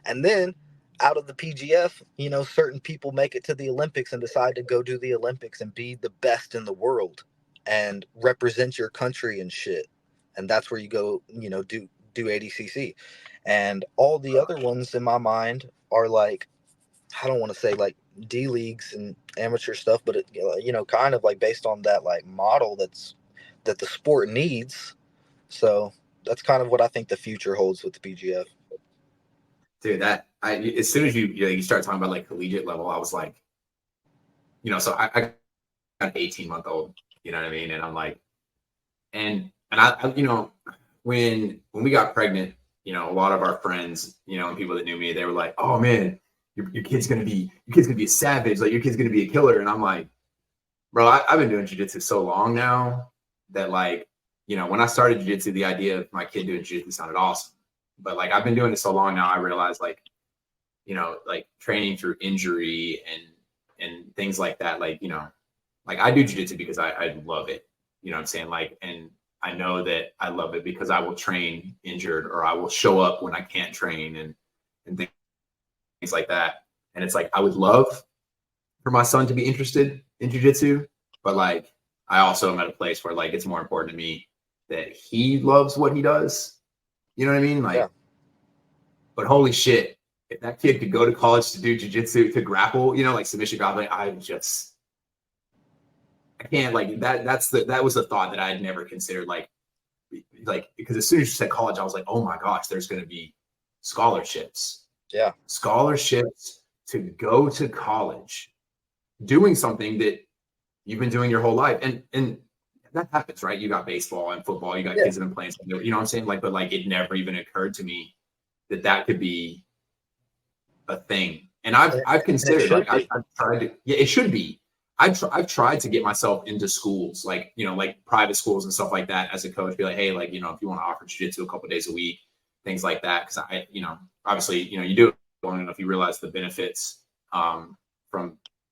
And then out of the PGF, certain people make it to the Olympics and decide to go do the Olympics and be the best in the world and represent your country and shit. And that's where you go, do ADCC. And all the other ones in my mind are like, I don't want to say like D leagues and amateur stuff, but it, kind of like based on that like model that the sport needs. So that's kind of what I think the future holds with the PGF. Dude, as soon as you start talking about like collegiate level, I was like, so I got an 18-month-old, you know what I mean? And I'm like, and I when we got pregnant, a lot of our friends, and people that knew me, they were like, oh man, your kid's gonna be a savage, like your kid's gonna be a killer. And I'm like, bro, I've been doing jiu-jitsu so long now that like, when I started jiu-jitsu, the idea of my kid doing jiu-jitsu sounded awesome. But like I've been doing it so long now, I realize like, like training through injury and things like that, like, like I do jiu-jitsu because I love it. You know what I'm saying? Like, and I know that I love it because I will train injured, or I will show up when I can't train and things like that. And it's like, I would love for my son to be interested in jiu-jitsu, but like, I also am at a place where like, it's more important to me that he loves what he does. You know what I mean? Like, yeah. But holy shit, if that kid could go to college to do jiu-jitsu, to grapple, like submission grappling, I can't, like that was the thought that I had never considered, like because as soon as you said college, I was like, oh my gosh, there's going to be scholarships. Yeah. Scholarships to go to college doing something that you've been doing your whole life. And that happens, right? You got baseball and football, you got kids that have been playing something, you know what I'm saying? Like, but like, it never even occurred to me that could be a thing. And I've considered, like, I've tried to, it should be. I've tried to get myself into schools, like, like private schools and stuff like that as a coach, be like, hey, like, if you want to offer jiu-jitsu a couple of days a week, things like that. Cause I, obviously, you do it long enough, you realize the benefits from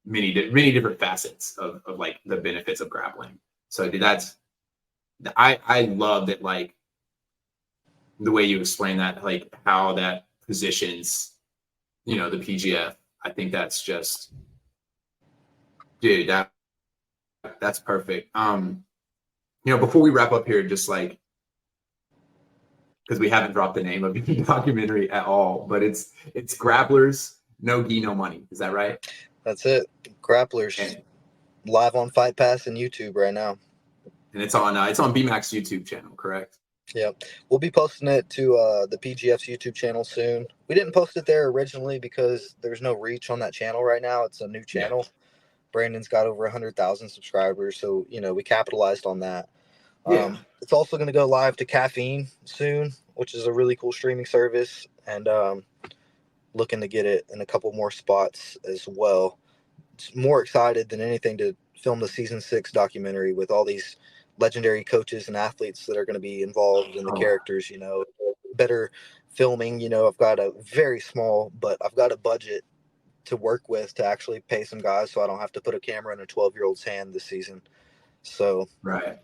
many different facets of like the benefits of grappling. So dude, I love that, like the way you explain that, like how that positions, the PGF. I think that's just, dude, that's perfect. Before we wrap up here, just like, because we haven't dropped the name of the documentary at all, but it's Grapplers, No Gi, No Money. Is that right? That's it. Grapplers, And, live on Fight Pass and YouTube right now. and it's on BMAC's YouTube channel, correct? Yep. We'll be posting it to the PGF's YouTube channel soon. We didn't post it there originally because there's no reach on that channel right now. It's a new channel. Yeah. Brandon's got over 100,000 subscribers, so we capitalized on that. Yeah. It's also going to go live to Caffeine soon, which is a really cool streaming service, and looking to get it in a couple more spots as well. It's more excited than anything to film the season 6 documentary with all these legendary coaches and athletes that are going to be involved in the characters. Better filming. I've got a very small, but I've got a budget to work with to actually pay some guys, so I don't have to put a camera in a 12-year-old's hand this season. So right.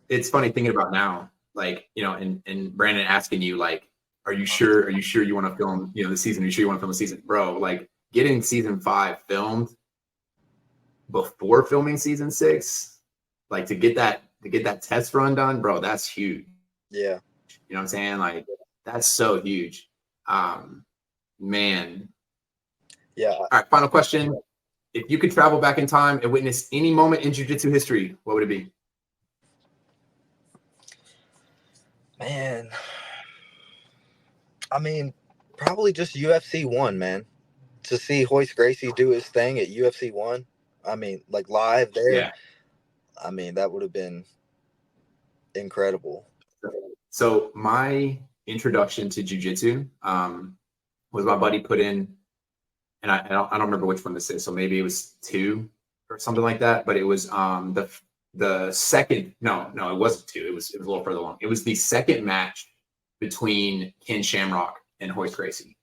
It's funny thinking about now, like, and Brandon asking you, like, are you sure you want to film, the season? Are you sure you want to film the season? Bro, like getting season 5 filmed before filming season 6, like to get that test run done, bro, that's huge. Yeah. You know what I'm saying? Like, that's so huge. Man. Yeah. All right, final question. If you could travel back in time and witness any moment in jiu-jitsu history, what would it be? Man, I mean, probably just UFC 1, man. To see Royce Gracie do his thing at UFC 1, I mean, like live there. Yeah. I mean, that would have been incredible. So my introduction to jiu-jitsu was my buddy put in, and I don't remember which one this is, so maybe it was 2 or something like that, but it was the second, no, it wasn't 2, it was a little further along. It was the second match between Ken Shamrock and Royce Gracie.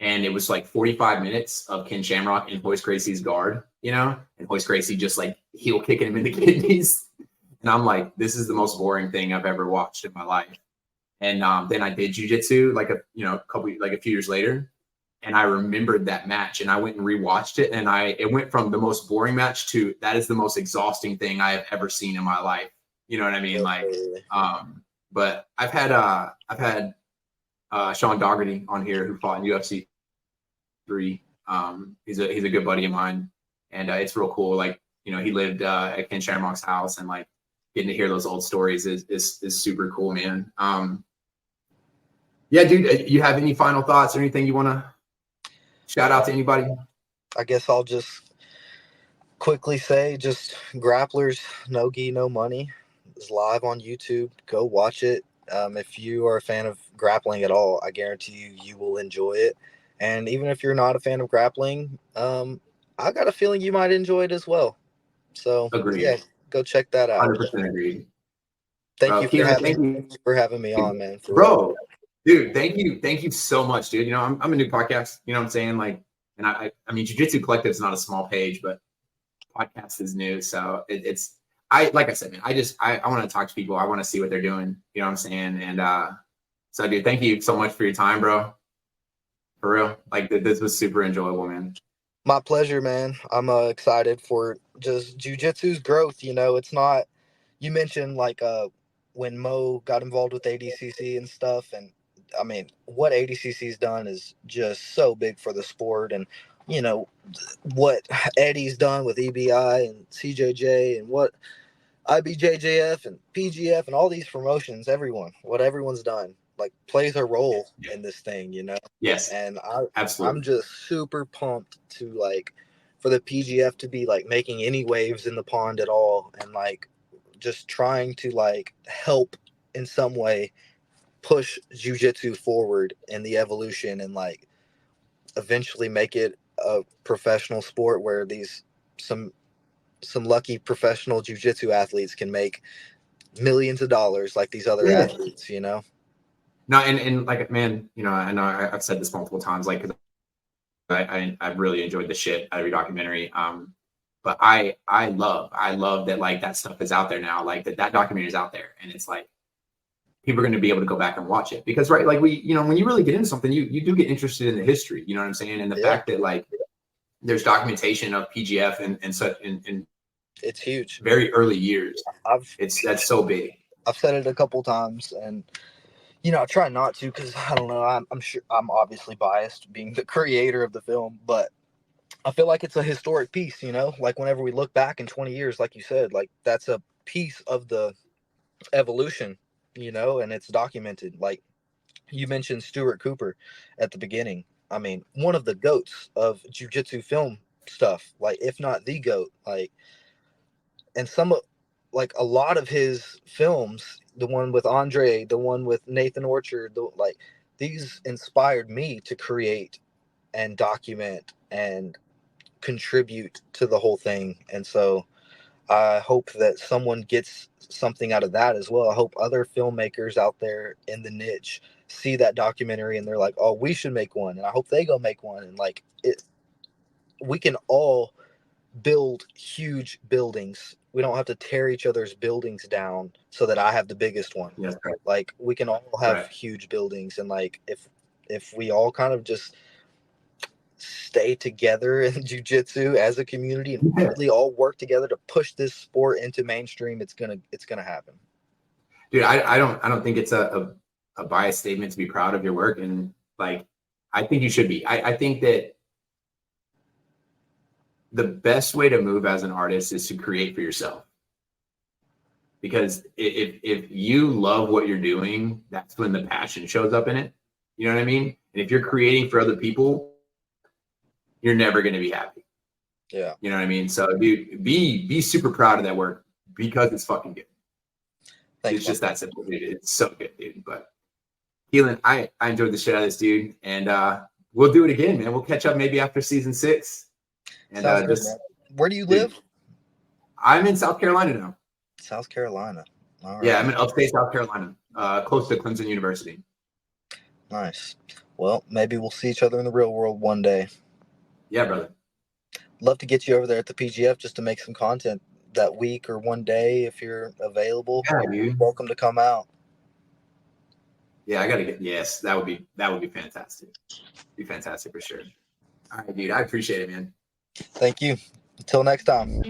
And it was like 45 minutes of Ken Shamrock and Royce Gracie's guard, and Royce Gracie just like heel kicking him in the kidneys. And I'm like, this is the most boring thing I've ever watched in my life. And then I did jiu-jitsu like a few years later. And I remembered that match and I went and rewatched it. And it went from the most boring match to that is the most exhausting thing I have ever seen in my life. You know what I mean? Like, but I've had Sean Dougherty on here who fought in UFC 3. He's a good buddy of mine, and it's real cool. Like, he lived at Ken Shamrock's house, and like getting to hear those old stories is super cool, man. Yeah, dude, you have any final thoughts or anything you want to shout out to anybody? I guess I'll just quickly say, just Grapplers, No Gi, No Money is live on YouTube. Go watch it. If you are a fan of grappling at all, I guarantee you will enjoy it. And even if you're not a fan of grappling, I got a feeling you might enjoy it as well. So, Agreed. Yeah, go check that out. 100% agreed. Thank you for having me on, man. Bro, dude, thank you so much, dude. I'm a new podcast. You know what I'm saying? Like, and I mean, Jiu-Jitsu Collective is not a small page, but podcast is new, so it's. Like I said, man, I want to talk to people. I want to see what they're doing. You know what I'm saying? And so, dude, thank you so much for your time, bro. For real. Like, this was super enjoyable, man. My pleasure, man. I'm excited for just jiu-jitsu's growth. It's not, you mentioned like when Mo got involved with ADCC and stuff. And I mean, what ADCC's done is just so big for the sport. And, what Eddie's done with EBI and CJJ and what IBJJF and PGF and all these promotions, what everyone's done, like plays a role in this thing, Yes. And absolutely. I'm just super pumped to like for the PGF to be like making any waves in the pond at all, and like just trying to like help in some way push jiu-jitsu forward in the evolution and like eventually make it a professional sport where some lucky professional jiu-jitsu athletes can make millions of dollars like these other athletes, No, and like, man, I know I've said this multiple times, like, I really enjoyed the shit out of your documentary. But I love that like that stuff is out there now, like that documentary is out there, and it's like people are going to be able to go back and watch it because right, like we, when you really get into something, you do get interested in the history, you know what I'm saying, and the fact that like there's documentation of PGF and such in it's huge, very early years. That's so big. I've said it a couple times, and I try not to because I don't know. I'm sure I'm obviously biased being the creator of the film, but I feel like it's a historic piece, like whenever we look back in 20 years, like you said, like that's a piece of the evolution, and it's documented. Like you mentioned Stuart Cooper at the beginning. I mean, one of the goats of jiu-jitsu film stuff, like if not the goat, like, and like a lot of his films, the one with Andre, the one with Nathan Orchard, like these inspired me to create and document and contribute to the whole thing. And so I hope that someone gets something out of that as well. I hope other filmmakers out there in the niche see that documentary and they're like, oh, we should make one. And I hope they go make one. And like we can all build huge buildings. We don't have to tear each other's buildings down so that I have the biggest one. Yes, right. Like we can all have huge buildings. And like if we all kind of just stay together in jiu-jitsu as a community and really all work together to push this sport into mainstream, it's gonna happen. Dude, I don't think it's a biased statement to be proud of your work, and like I think you should be. I think that the best way to move as an artist is to create for yourself, because if you love what you're doing, that's when the passion shows up in it. You know what I mean? And if you're creating for other people, you're never going to be happy. Yeah. You know what I mean? So dude, be super proud of that work because it's fucking good. Thanks, it's just that simple, dude. It's so good, dude. But Keelan, I enjoyed the shit out of this, dude. And we'll do it again, man. We'll catch up maybe after season 6. And good, where do you live? I'm in South Carolina now. South Carolina. All right. Yeah, I'm in upstate South Carolina, close to Clemson University. Nice. Well, maybe we'll see each other in the real world one day. Yeah, brother. Love to get you over there at the PGF just to make some content that week or one day if you're available. Yeah, dude. Welcome to come out. Yeah, I gotta get. Yes, that would be fantastic. Be fantastic for sure. All right, dude. I appreciate it, man. Thank you. Until next time.